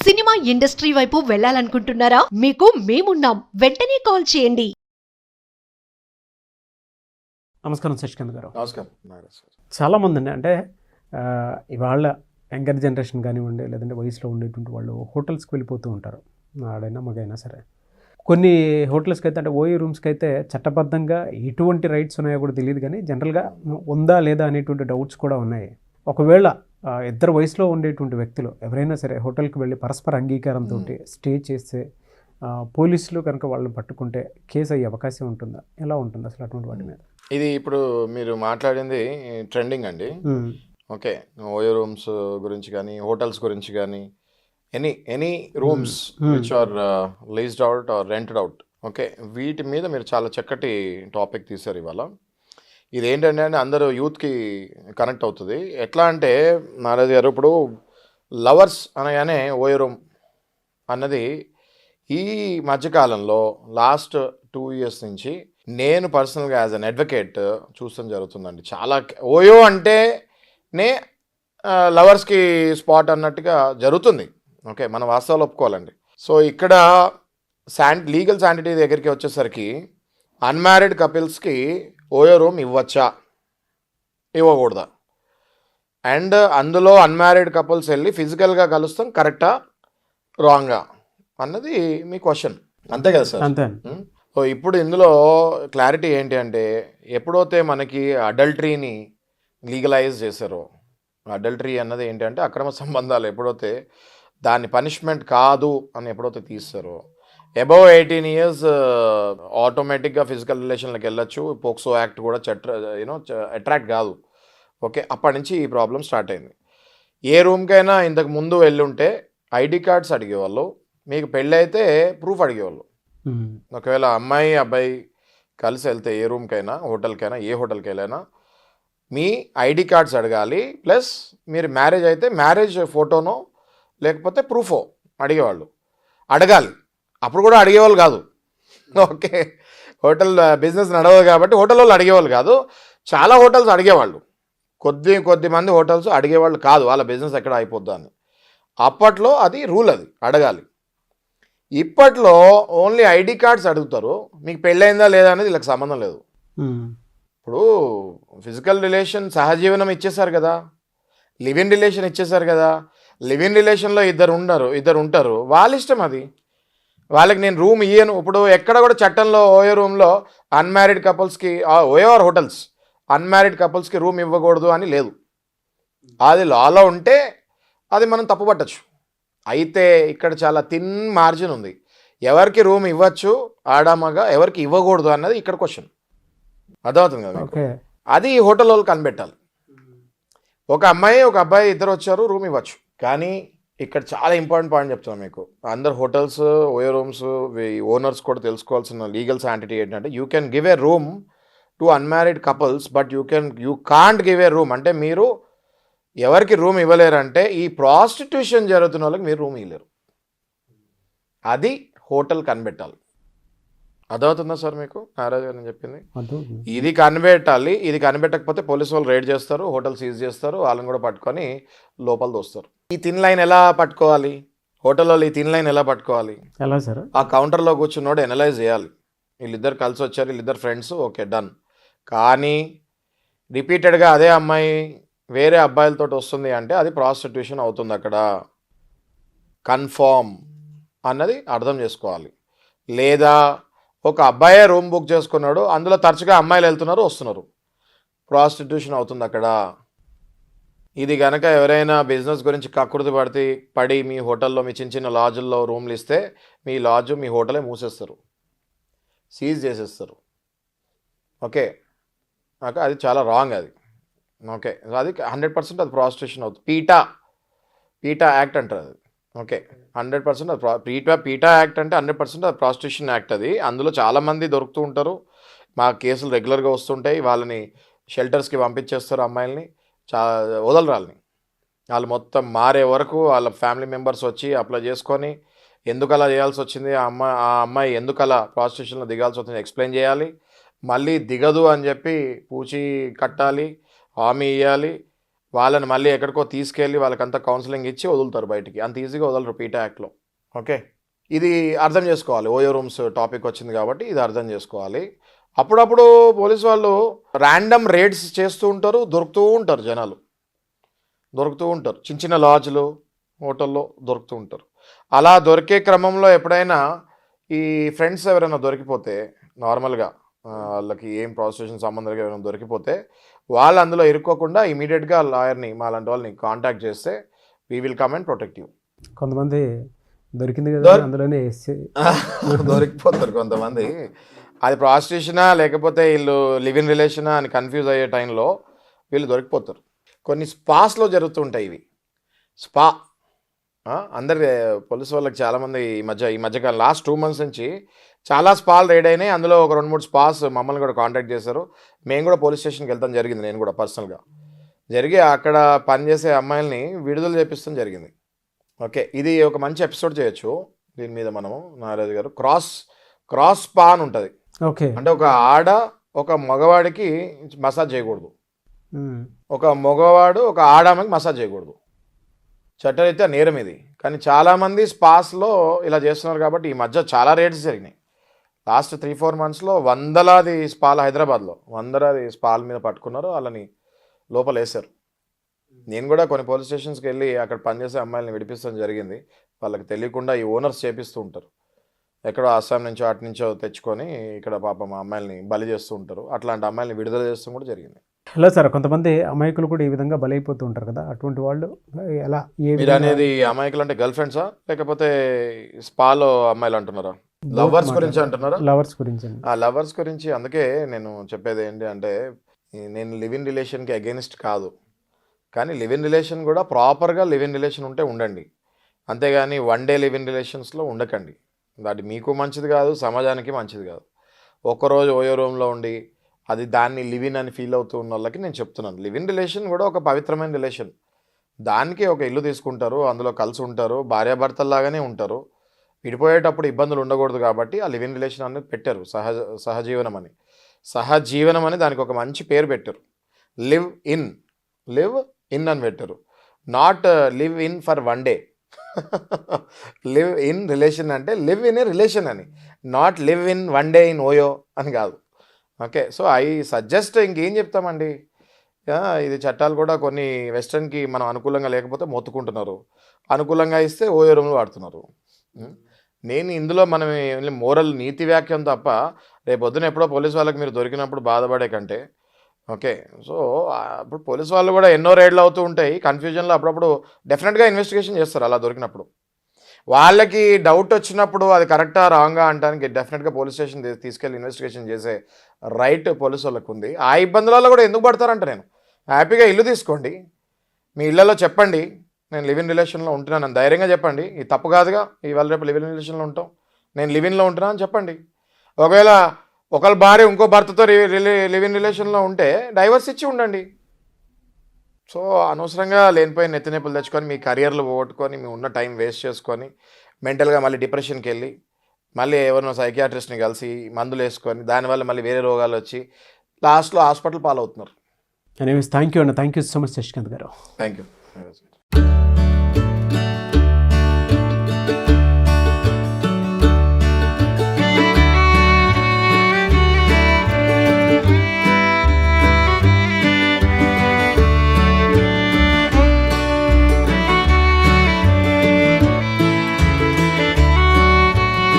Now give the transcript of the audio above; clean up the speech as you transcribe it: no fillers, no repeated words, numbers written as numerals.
Cinema industry వైపు వెళ్ళాలనుకుంటున్నారా? మీకు మేమున్నాం. వెంటనే కాల్ చేయండి. నమస్కారం శశికాంత్ గారు. నమస్కారం నాగరాజ్ గారు. చాలామంది అండి అంటే ఇవాళ యంగర్ జనరేషన్ కానివ్వండి, లేదంటే వయసులో ఉండేటువంటి వాళ్ళు హోటల్స్కి వెళ్ళిపోతూ ఉంటారు. ఆడైనా మగైనా సరే. కొన్ని హోటల్స్కి అయితే అంటే ఓయూ రూమ్స్కి అయితే చట్టబద్ధంగా ఎటువంటి రైట్స్ ఉన్నాయో కూడా తెలియదు, కానీ జనరల్గా ఉందా లేదా అనేటువంటి డౌట్స్ కూడా ఉన్నాయి. ఒకవేళ ఇద్దరు వయసులో ఉండేటువంటి వ్యక్తులు ఎవరైనా సరే హోటల్కి వెళ్ళి పరస్పర అంగీకారంతో స్టే చేస్తే పోలీసులు కనుక వాళ్ళని పట్టుకుంటే కేసు అయ్యే అవకాశం ఉంటుందా? ఎలా ఉంటుంది అసలు అటువంటి వాటి మీద? ఇది ఇప్పుడు మీరు మాట్లాడింది ట్రెండింగ్ అండి. ఓకే, ఓయో రూమ్స్ గురించి కానీ హోటల్స్ గురించి కానీ any rooms which are leased out are rented out, okay, వీటి మీద మీరు చాలా చక్కటి టాపిక్ తీశారు ఇవాళ. ఇది ఏంటంటే అందరూ యూత్కి కనెక్ట్ అవుతుంది. ఎట్లా అంటే నారాజ్ గారు, ఇప్పుడు లవర్స్ అనగానే ఓయో రూమ్ అన్నది ఈ మధ్యకాలంలో లాస్ట్ 2 years నుంచి నేను పర్సనల్గా యాజ్ అన్ అడ్వకేట్ చూస్తాం జరుగుతుందండి. చాలా ఓయో అంటేనే లవర్స్కి స్పాట్ అన్నట్టుగా జరుగుతుంది. ఓకే, మన వాస్తవాలు ఒప్పుకోవాలండి. సో ఇక్కడ లీగల్ శాంటిటీ దగ్గరికి వచ్చేసరికి అన్మ్యారీడ్ కపిల్స్కి ఓయో రూమ్ ఇవ్వచ్చా, ఇవ్వకూడదా, అండ్ అందులో అన్మ్యారీడ్ కపుల్స్ వెళ్ళి ఫిజికల్గా కలుస్తాం కరెక్టా రాంగా అన్నది మీ క్వశ్చన్, అంతే కదా సార్? అంతే. సో ఇప్పుడు ఇందులో క్లారిటీ ఏంటి అంటే, ఎప్పుడైతే మనకి అడల్టరీని లీగలైజ్ చేశారో, అడల్టరీ అన్నది ఏంటంటే అక్రమ సంబంధాలు ఎప్పుడైతే దాన్ని పనిష్మెంట్ కాదు అని ఎప్పుడైతే తీస్తారో, అబవ్ 18 years ఆటోమేటిక్గా ఫిజికల్ రిలేషన్లకు వెళ్ళొచ్చు. పోక్సో యాక్ట్ కూడా అట్రాక్ట్ కాదు. ఓకే, అప్పటి నుంచి ఈ ప్రాబ్లం స్టార్ట్ అయింది. ఏ రూమ్కైనా ఇంతకు ముందు వెళ్ళుంటే ఐడి కార్డ్స్ అడిగేవాళ్ళు, మీకు పెళ్ళి అయితే ప్రూఫ్ అడిగేవాళ్ళు. ఒకవేళ అమ్మాయి అబ్బాయి కలిసి వెళ్తే ఏ రూమ్కైనా హోటల్కైనా ఏ హోటల్కి వెళ్ళైనా మీ ఐడి కార్డ్స్ అడగాలి, ప్లస్ మీరు మ్యారేజ్ అయితే మ్యారేజ్ ఫోటోనో లేకపోతే ప్రూఫో అడిగేవాళ్ళు, అడగాలి. అప్పుడు కూడా అడిగేవాళ్ళు కాదు. ఓకే, హోటల్ బిజినెస్ నడవదు కాబట్టి హోటల్ వాళ్ళు అడిగేవాళ్ళు కాదు. చాలా హోటల్స్ అడిగేవాళ్ళు, కొద్ది మంది హోటల్స్ అడిగేవాళ్ళు కాదు, వాళ్ళ బిజినెస్ ఎక్కడ అయిపోద్దా అని. అప్పట్లో అది రూల్, అది అడగాలి. ఇప్పట్లో ఓన్లీ ఐడి కార్డ్స్ అడుగుతారు, మీకు పెళ్ళైందా లేదా అనేది వీళ్ళకి సంబంధం లేదు. ఇప్పుడు ఫిజికల్ రిలేషన్ సహజీవనం ఇచ్చేసారు కదా, లివ్ ఇన్ రిలేషన్ ఇచ్చేసారు కదా. లివ్ ఇన్ రిలేషన్లో ఇద్దరు ఉంటారు, వాళ్ళ ఇష్టం అది. వాళ్ళకి నేను రూమ్ ఇయ్యను. ఇప్పుడు ఎక్కడ కూడా చట్టంలో ఓయో రూమ్లో అన్మ్యారీడ్ కపుల్స్కి, ఓయో ఆర్ హోటల్స్ అన్మ్యారీడ్ కపుల్స్కి రూమ్ ఇవ్వకూడదు అని లేదు. అది లాలో ఉంటే అది మనం తప్పుపట్టచ్చు. అయితే ఇక్కడ చాలా థిన్ మార్జిన్ ఉంది. ఎవరికి రూమ్ ఇవ్వచ్చు ఆడామగా, ఎవరికి ఇవ్వకూడదు అన్నది ఇక్కడ క్వశ్చన్. అర్థమవుతుంది కదా? అది హోటల్ వాళ్ళు కనిపెట్టాలి. ఒక అమ్మాయి ఒక అబ్బాయి ఇద్దరు వచ్చారు, రూమ్ ఇవ్వచ్చు. కానీ ఇక్కడ చాలా ఇంపార్టెంట్ పాయింట్ చెప్తున్నాను మీకు. అందరు హోటల్స్ ఓయో రూమ్స్ ఓనర్స్ కూడా తెలుసుకోవాల్సిన లీగల్ శాంటిటీ ఏంటంటే, you can give a room to unmarried couples, but you can't give a room అంటే మీరు ఎవరికి రూమ్ ఇవ్వలేరంటే ఈ ప్రాస్టిట్యూషన్ జరుగుతున్న వాళ్ళకి మీరు రూమ్ ఇవ్వలేరు. అది హోటల్ కనిపెట్టాలి. అర్థమవుతుందా సార్ మీకు నారాజు గారు నేను చెప్పింది? ఇది కనిపెట్టాలి. ఇది కనిపెట్టకపోతే పోలీసు వాళ్ళు రైడ్ చేస్తారు, హోటల్ సీజ్ చేస్తారు, వాళ్ళని కూడా పట్టుకొని లోపల దోస్తారు. ఈ థిన్ లైన్ ఎలా పట్టుకోవాలి? హోటల్లో ఈ థిన్ లైన్ ఎలా పట్టుకోవాలి? ఎలా సార్? ఆ కౌంటర్లో కూర్చున్నోడు ఎనలైజ్ చేయాలి. వీళ్ళిద్దరు కలిసి వచ్చారు, వీళ్ళిద్దరు ఫ్రెండ్స్, ఓకే డన్. కానీ రిపీటెడ్గా అదే అమ్మాయి వేరే అబ్బాయిలతో వస్తుంది అంటే అది ప్రాస్టిట్యూషన్ అవుతుంది అక్కడ, కన్ఫర్మ్ అన్నది అర్థం చేసుకోవాలి. లేదా ఒక అబ్బాయే రూమ్ బుక్ చేసుకున్నాడు, అందులో తరచుగా అమ్మాయిలు వెళ్తున్నారు వస్తున్నారు, ప్రాస్టిట్యూషన్ అవుతుంది అక్కడ. ఇది కనుక ఎవరైనా బిజినెస్ గురించి కకృతి పడి మీ హోటల్లో మీ చిన్న చిన్న లాడ్జుల్లో రూమ్లు ఇస్తే మీ లాడ్జు మీ హోటలే మూసేస్తారు, సీజ్ చేసేస్తారు. ఓకే, అది చాలా రాంగ్ అది. ఓకే, అది 100% అది ప్రాస్టిట్యూషన్ అవుతుంది. పీటా యాక్ట్ అంటారు అది. ఓకే, 100% అది పీటా యాక్ట్ అంటే 100% అది ప్రాస్టిట్యూషన్ యాక్ట్. అది అందులో చాలామంది దొరుకుతూ ఉంటారు. మా కేసులు రెగ్యులర్గా వస్తుంటాయి. వాళ్ళని షెల్టర్స్కి పంపించేస్తారు, అమ్మాయిల్ని వదలరాలని. వాళ్ళు మొత్తం మారే వరకు వాళ్ళ ఫ్యామిలీ మెంబర్స్ వచ్చి అప్లై చేసుకొని ఎందుకు అలా చేయాల్సి వచ్చింది, ఆ అమ్మాయి ఎందుకు అలా ప్రాస్టిట్యూషన్లో దిగాల్సి వచ్చింది ఎక్స్ప్లెయిన్ చేయాలి. మళ్ళీ దిగదు అని చెప్పి పూచి కట్టాలి, హామీ ఇవ్వాలి. వాళ్ళని మళ్ళీ ఎక్కడికో తీసుకెళ్ళి వాళ్ళకంతా కౌన్సిలింగ్ ఇచ్చి వదులుతారు బయటికి. అంత ఈజీగా వదలరు పీటా యాక్ట్లో. ఓకే, ఇది అర్థం చేసుకోవాలి. ఓయో రూమ్స్ టాపిక్ వచ్చింది కాబట్టి ఇది అర్థం చేసుకోవాలి. అప్పుడప్పుడు పోలీసు వాళ్ళు ర్యాండమ్ రేడ్స్ చేస్తూ ఉంటారు, దొరుకుతూ ఉంటారు, జనాలు దొరుకుతూ ఉంటారు, చిన్న చిన్న లాడ్జ్లు హోటల్లో దొరుకుతూ ఉంటారు. అలా దొరికే క్రమంలో ఎప్పుడైనా ఈ ఫ్రెండ్స్ ఎవరైనా దొరికిపోతే, నార్మల్గా వాళ్ళకి ఏం ప్రాసిక్యూషన్ సంబంధంగా ఎవరైనా దొరికిపోతే వాళ్ళు అందులో ఇరుక్కోకుండా ఇమీడియట్గా లాయర్ని మాలాంటి వాళ్ళని కాంటాక్ట్ చేస్తే we will come and protect you. కొంతమంది దొరికింది కదా అందులోనే దొరికిపోతారు కొంతమంది. అది ప్రాస్టిట్యూషనా లేకపోతే వీళ్ళు లివ్ ఇన్ రిలేషనా అని కన్ఫ్యూజ్ అయ్యే టైంలో వీళ్ళు దొరికిపోతారు. కొన్ని స్పాస్లో జరుగుతుంటాయి ఇవి. స్పా అందరి పోలీసు వాళ్ళకి చాలామంది ఈ మధ్యకాలం లాస్ట్ 2 months నుంచి చాలా స్పాలు రైడ్ అయినాయి. అందులో ఒక 2-3 స్పాస్ మమ్మల్ని కూడా కాంటాక్ట్ చేశారు. మేము కూడా పోలీస్ స్టేషన్కి వెళ్తాం జరిగింది, నేను కూడా పర్సనల్గా. జరిగి అక్కడ పనిచేసే అమ్మాయిల్ని విడుదల చేపిస్తాం జరిగింది. ఓకే, ఇది ఒక మంచి ఎపిసోడ్ చేయొచ్చు దీని మీద మనము. నాగరాజు గారు, క్రాస్ స్పా అని ఉంటుంది. ఓకే, అంటే ఒక మగవాడికి మసాజ్ చేయకూడదు, ఒక మగవాడు ఒక ఆడామకి మసాజ్ చేయకూడదు. చట్టరీత్యా నేరం ఇది. కానీ చాలామంది స్పాస్లో ఇలా చేస్తున్నారు కాబట్టి ఈ మధ్య చాలా రేట్స్ జరిగినాయి. లాస్ట్ 3-4 monthsలో వందలాది స్పాలు, హైదరాబాద్లో వందలాది స్పాల మీద పట్టుకున్నారు, వాళ్ళని లోపల వేశారు. నేను కూడా కొన్ని పోలీస్ స్టేషన్స్కి వెళ్ళి అక్కడ పనిచేసే అమ్మాయిలని విడిపిస్తాం జరిగింది. వాళ్ళకి తెలియకుండా ఈ ఓనర్స్ చేపిస్తూ ఉంటారు, ఎక్కడో అస్సాం నుంచో అటు నుంచో తెచ్చుకొని ఇక్కడ పాపం అమ్మాయిల్ని బలి చేస్తూ ఉంటారు. అట్లాంటి అమ్మాయిల్ని విడుదల చేస్తూ కూడా జరిగింది. హలో సార్, కొంతమంది అమాయకులు కూడా ఈ విధంగా బలైపోతూ ఉంటారు కదా, అటువంటి వాళ్ళు ఎలా మీరు అనేది అమాయకులు అంటే గర్ల్ ఫ్రెండ్సా లేకపోతే స్పాలో అమ్మాయిలు అంటున్నారా? లవర్స్ గురించి అంటున్నారా? లవర్స్ గురించి. లవర్స్ గురించి. అందుకే నేను చెప్పేది ఏంటి అంటే, నేను లివ్ ఇన్ రిలేషన్కి అగెనిస్ట్ కాదు, కానీ లివ్ ఇన్ రిలేషన్ కూడా ప్రాపర్గా లివ్ ఇన్ రిలేషన్ ఉంటే ఉండండి, అంతేగాని వన్ డే లివ్ ఇన్ రిలేషన్స్లో ఉండకండి. అది మీకు మంచిది కాదు, సమాజానికి మంచిది కాదు. ఒక్కరోజు ఓయో రూమ్లో ఉండి అది దాన్ని లివ్ ఇన్ అని ఫీల్ అవుతూ ఉన్న వాళ్ళకి నేను చెప్తున్నాను, లివ్ ఇన్ రిలేషన్ కూడా ఒక పవిత్రమైన రిలేషన్. దానికి ఒక ఇల్లు తీసుకుంటారు, అందులో కలిసి ఉంటారు, భార్యాభర్తల్లాగానే ఉంటారు. విడిపోయేటప్పుడు ఇబ్బందులు ఉండకూడదు కాబట్టి ఆ లివ్ ఇన్ రిలేషన్ అనేది పెట్టారు, సహజీవనం అని దానికి ఒక మంచి పేరు పెట్టారు. లివ్ ఇన్ అని పెట్టారు. Not live in for one day. Live in relation అంటే లివ్ ఇన్ ఏ రిలేషన్ అని, not live in one day in OYO అని కాదు. ఓకే, సో ఐ సజెస్ట్, ఇంకేం చెప్తామండి, ఇది చట్టాలు కూడా కొన్ని వెస్ట్రన్కి మనం అనుకూలంగా లేకపోతే మొత్తుకుంటున్నారు, అనుకూలంగా ఇస్తే ఓయో రూమ్లు వాడుతున్నారు. నేను ఇందులో మనం మోరల్ నీతి వ్యాఖ్యం తప్ప రేపు పొద్దున ఎప్పుడో పోలీసు వాళ్ళకి మీరు దొరికినప్పుడు బాధపడే కంటే. ఓకే, సో అప్పుడు పోలీసు వాళ్ళు కూడా ఎన్నో రైడ్లు అవుతూ ఉంటాయి, కన్ఫ్యూజన్లో అప్పుడప్పుడు డెఫినెట్గా ఇన్వెస్టిగేషన్ చేస్తారు. అలా దొరికినప్పుడు వాళ్ళకి డౌట్ వచ్చినప్పుడు అది కరెక్టా రాంగా అంటానికి డెఫినెట్గా పోలీస్ స్టేషన్ తీసుకెళ్ళి ఇన్వెస్టిగేషన్ చేసే రైట్ పోలీసు వాళ్ళకు ఉంది. ఆ ఇబ్బందులలో కూడా ఎందుకు పడతారంట, నేను హ్యాపీగా ఇల్లు తీసుకోండి, మీ ఇళ్లలో చెప్పండి నేను లివ్ ఇన్ రిలేషన్లో ఉంటున్నాను ధైర్యంగా చెప్పండి. ఇది తప్పు కాదుగా, ఇవాళ రేపు లివ్ ఇన్ రిలేషన్లో ఉంటాం, నేను లివ్ ఇన్లో ఉంటున్నా అని చెప్పండి. ఒకవేళ ఒకళ్ళ భార్య ఇంకో భర్తతో లివ్ ఇన్ రిలేషన్లో ఉంటే డైవర్స్ ఇచ్చి ఉండండి. సో అనవసరంగా లేనిపోయిన నెత్తినొప్పులు తెచ్చుకొని మీ కెరియర్లు పోగొట్టుకొని మీ ఉన్న టైం వేస్ట్ చేసుకొని మెంటల్గా మళ్ళీ డిప్రెషన్కి వెళ్ళి మళ్ళీ ఎవరినో సైకియాట్రిస్ట్ని కలిసి మందులు వేసుకొని దానివల్ల మళ్ళీ వేరే రోగాలు వచ్చి లాస్ట్లో హాస్పిటల్ పాలవుతున్నారు. ఎనీవేస్, థ్యాంక్ యూ అన్న, thank you so much Shashikanth గారు. Thank you.